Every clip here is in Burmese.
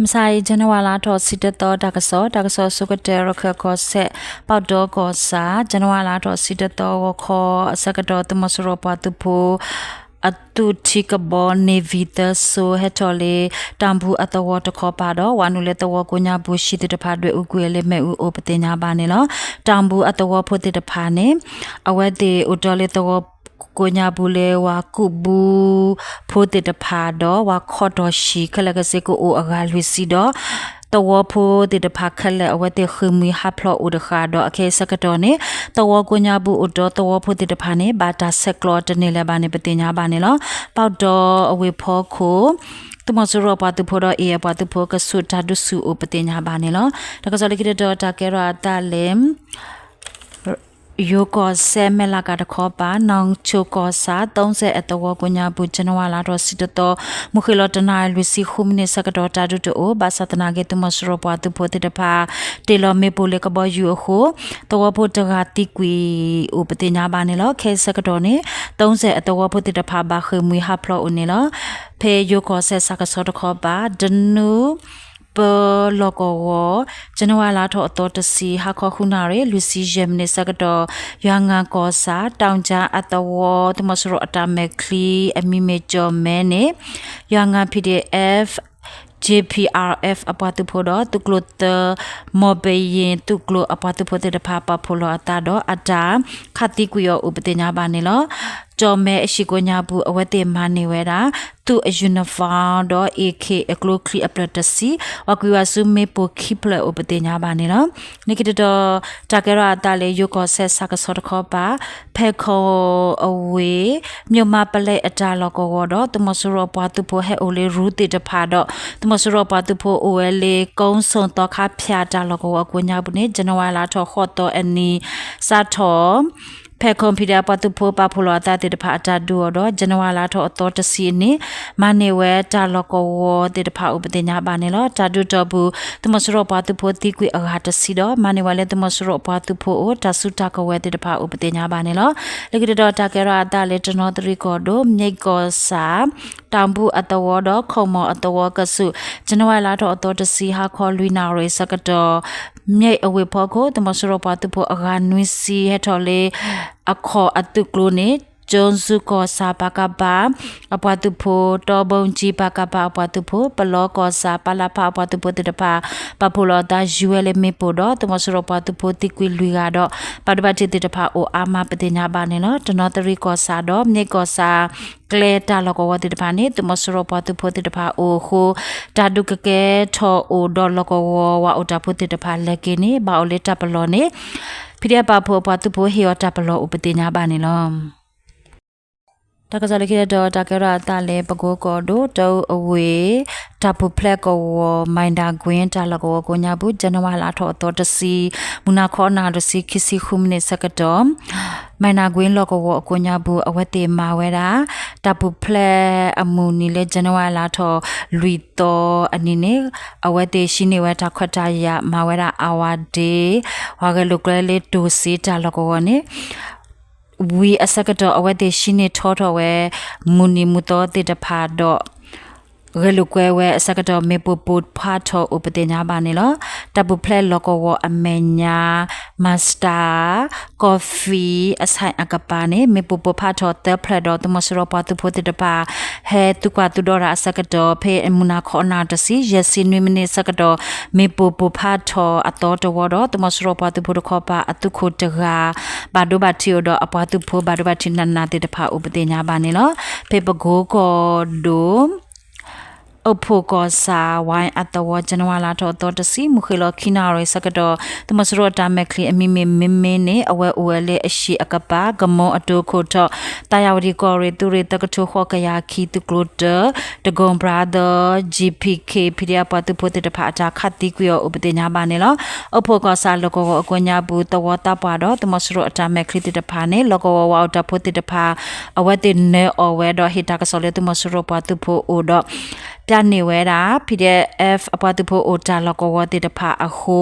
มไซจันวาลาทอสิตตอดักซอสุกเตรคก็เซปอดก็ซาจันวาลาทอสิตตอคอสักดอตมสรปตุโพอตุทิกบอเนวิตโซเฮทอเลตัมบูอัตวตคอปาดอวานุเลตวกุญญาบุชิติตพาด้วยอุกุเอเลเมอุโอปเตญาบาเนลตัมบูอัตวโพติตพาเนอเวเตอุตเลตวကိုညာဘူးလေဝါကုဘူးဖိုတေတဖာတော့ဝါခော့တော်ရှိခလကစေကိုအိုအဂါလွီစီတော့ตัวโพติดพักขันแล้วว่าเตคือมีฮับพลออุดขาดอเคสกตอนี่ตัวกุญญาบุอุดตัวโพติดพานี่บาตาเซกลอตนี่แหละบานี่ปฏิญญาบานี่เนาะปอดอเวพอโคตุมสุรปาตุโพดอเอปาตุโพกสุตาดุสุอุปฏิญญาบานี่เนาะตะกะซอลิกิดอตาเกราตาเลมโยกอเซเมลากาตะขอปานองโชกอซา30อตวกุญญาบุจนวาลาดอสิตตอมุขิลตนาลุสิคุมเนสกดอตาดุโตบาสตนาเกตุมสรปาตุโพติตพาเตลอเมโปเลกบอยูโคตวโพตกาติกวีอุปติญญาบาเนลอเคสกดอเน30อตวโพติตพาบาคือมุฮับพลออุเนลอเพโยกอเซสักสอตขอปาดนูปลอกวจันวาลาทอตอตสีฮักคุนาเรลูซิเจมเนสกดยังงากอซาตาวจาอัตวตมสรอตาเมคลีอมิเมจอเมเนยังงา PDF JPRF อปาตุโพดตุกลุตมอเบยนตุกลุอปาตุโพเตดพาปาโพลอตาดออาจาคติกุยอุปเตญาบาเนลจอมเมอชิโกญาบุอวเตมาเนเวราตุยูนิฟอร์ดอเอเคเอกโลคลีอปลตซีวากุยาซุเมโปคิปลอุปเตญาบาเนลนิกิตดตากราตาเลโยกอเซสักสอดคอปาเพคออเวမြမပလေအတာလောကောဒတမဆရပတုဖိုဟဲအိုလေရူတီတဖာဒတမဆရပတုဖိုအိုဝဲလေကုန်းစုံတော့ခါဖျာတာလောကောအကွညာဘူးနေဇန်နဝါလာထောခော့တော့အနီစာထောဖဲကွန်ပျူတာပတုဖိုပါဖိုလာတာတေတဖာအတာဒူတော့ဇန်နဝါလာထောအတော်တစီနေမနေဝဲတာလောကောတေတဖာဥပဒေညာပါနေလောတာဒူတော့ဘူးတမဆရပတုဖိုတိကွေအဟာတစီတော့မနေဝဲလေတမဆရပတုဖိုတဆုတာကဝဲတေတဖာဥပဒေညာပါနေလောလေကတော်တာကရာတာလေတနောတရီကောဒိုမြိတ်ကောစာတမ်ဘူးအတဝဒခုံမအတဝကဆုဇန်နဝါလာတော့အတော်တစီဟာခေါ်လွီနာရေစကတော်မြိတ်အဝေဖောကိုတမဆရပတုဖိုအဂါနွီစီဟဲထော်လေအခေါ်အတုကလိုနေဂျွန်စုကောစာပကပါအပွားတုဖိုတောဘုံကြီးပကပါအပွားတုဖိုပလောကောစာပလာဖအပွားတုဖိုတတပါပပူလောတာယူအလမေပိုတော့တမစရပွားတုဖိုတိကွေလူကတော့ပဒပတိတတပါအိုအာမပတိညာပါနေနော်တနောတရီကောစာတော့မြေကောစာကလေတာလောကဝတိတပါနေတမစရပွားတုဖိုတိတပါအိုခိုတာဒုကကဲထောအိုဒေါ်လောကဝဝအိုတာဖိုတိတပါလက်ကိနေဘာအိုလေတပလောနေဖိရပါဖိုပွားတုဖိုဟေယတပလောဥပတိညာပါနေလောတကစားလကိတော့တကရတာလေပကိုကောဒိုတောအဝေတပူဖလက်ကောမိုင်ဒါကွင်းတလကောကိုညာဘူးဇန်နဝါလာထောတော်တစီမူနာခောနာတစီခစီခုမနေစကတော့မိုင်နာကွင်းလောကောကိုညာဘူးအဝတ်တေမာဝဲတာတပူဖလက်အမူနီလေဇန်နဝါလာထောလူတော်အနိနေအဝတ်တေရှိနေဝဲတာခွတ်တာရမာဝဲတာအာဝဒေဝါကလုကလေတူစီတလကောနေဝီအစကတော့အဝတ်တေရှိနေထောထောဝဲမူနီမူတော်တေတဖာတော့ရလူကွဲဝဲအစကတော့မေပူပူဖာထောဥပဒေညာပါနေလောတပူဖလက်လောကဝအမေညာမစတာကော်ဖီအဆိုင်အကပါနေမေပူပူဖာထောတဲဖလက်တော့တမစရပတူဖိုတေတပါဟဲတုကွာတူတော့အစကတော့ဖေအမနာခေါနာတစီရစီနွေမနေစကတော့မေပူပူဖာထောအတော်တော်တော့တမစရပတူဖိုတခေါ်ပါအတုခိုတကဘာဒိုဘတ်တီတော့အပတူဖိုဘာဒိုဘတ်တီနနာတေတဖာဥပဒေညာပါနေလောဖေပကိုကောဒိုအဖို့ကောစာဝိုင်းအတဝဇန်နဝါလာထောတော်တစီမူခေလခိနာရေစကတော့တမစရတာမက်ခလီအမီမမင်းမင်းနေအဝဲအဝဲလေးအရှိအကပါဂမောအတိုခိုထောတာယာဝဒီကောရီတူရီတကထုခောကယာခီတူကလုတတဂွန်ဘရာဒါ GPK ဖိရပတူပိုတေတဖာအတာခတ်တီကွေဥပဒေညာပါနေလောအဖို့ကောစာလောကောအကွညာဘူးတဝတာပါတော့တမစရအတာမက်ခလီတေတဖာနေလောကောဝါတာပိုတေတဖာအဝဲတေနေအဝဲတော့ဟိတာကဆောလေတမစရပတူဖိုအိုတော့ပြ နေဝဲတာ PDF အပွားသူဖို့အိုတာလောကဝတိတဖာအခု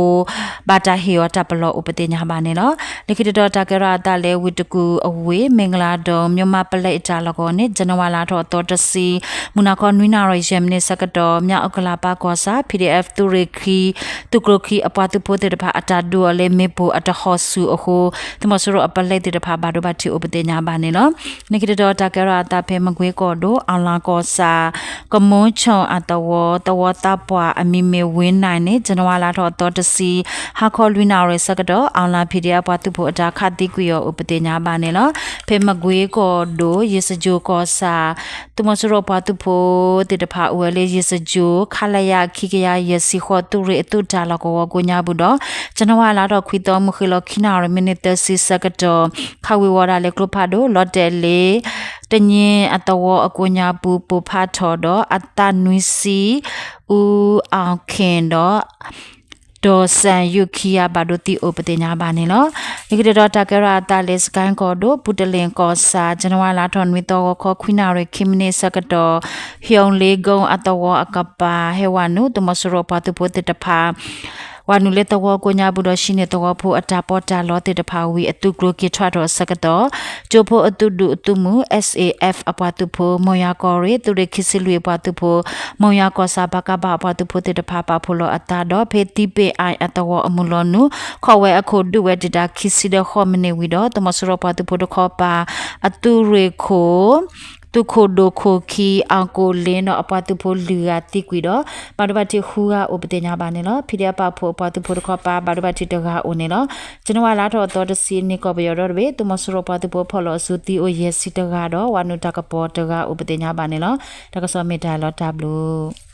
ဘာတာဟီယောတပလောဥပတိညာပါနေနော်လိခိတတော်တကရတာလေဝိတကူအဝေးမင်္ဂလာတော်မြမပလက်တာလောကောနေဇန်နဝါလာတော်တော်တစီမူနာခေါနွိနာရယမနေစကတော်မြောက်အကလာပါကောစာ PDF သူရခီသူကရခီအပွားသူဖို့တိတဖာအတာဒူလေမေဘူအတဟောဆူအခုသမဆရအပလက်တိတဖာဘာဒဘတိဥပတိညာပါနေနော်နိခိတတော်တကရတာဖေမကွေးကောတို့အလာကောစာကမွန်ချောအတဝတဝတပွားအမီမေဝင်းနိုင်နေဇန်နဝါလာတော်တော်တစီဟာခေါ်လွိနာရစကတော်အလာ PDF ပွားသူဖို့အတာခတိကွေရောဥပတိညာပါနေနော်ဖေမကွေးကောတို့ယေစဂျိုကောစာသမဆရပွားသူဖို့တိတဖာဝဲလေးယေစဂျိုခလယာခိကယာယေစီခေါ်သူရအတုတာလကောကိုညာဘူးတော့ဇန်နဝါလာတော်ခွီတော်မခိလခိနာရမိနစ်တစီစကတော်ခဝေဝရလေကလဖာတို့လော့တယ်လေတညင်အတဝအကိုညာပူပူဖာထော်တော့အတနွီစီဦးအောင်ခင်တော့ဒေါ်ဆန်ယုခီယာဘာဒိုတီအိုပတိညာပါနေလို့ဒီကတော်တကရတာလစ်ကန်ကောဒိုပုတလင်ကောစာဇန်နဝါလာထွန်ဝီတော်ခေါခွိနာရခိမနေစကတော်ဟျုံလေးကုံအတဝအကပါဟေဝနုတမဆရပတုပုတတဖာဝါနုလေတဝကိုညာဘူးတော့ရှိနေတဝဖို့အတာပေါ်တာလောတေတဖာဝီအတုကလိုကီထွားတော့စကတော့ဂျိုဖို့အတုဒုအတုမှု SAF အပွားသူဖို့မော်ယာကောရီသူရခိစီလွေပွားသူဖို့မော်ယာကောစာဘကဘာအပွားသူဖို့တေတဖာပါဖို့လောအတာတော့ဖေတီပေအိုင်အတဝအမှုလောနုခေါ်ဝဲအခုဒုဝဲတတာခိစီတဲ့ခေါ်မနေဝီတော့တမဆရပွားသူဖို့တခေါ်ပါအတုရေခိုตุโคโดโคคีอังโกเลนอปาตุโพลือติกวีดอปาดบาติฮูกาโอปเตญาบาเนลพิเดปาโพปาตุโพขปาบาดบาติตกาโอเนลจนวาลาทอตอตซีนิกอบยอดเวตุมสโรปาตุโพพอลอสุติโอเยสิตกาดอวานุตกปอตกาโอปเตญาบาเนลตกสอเมตาลอตาบลู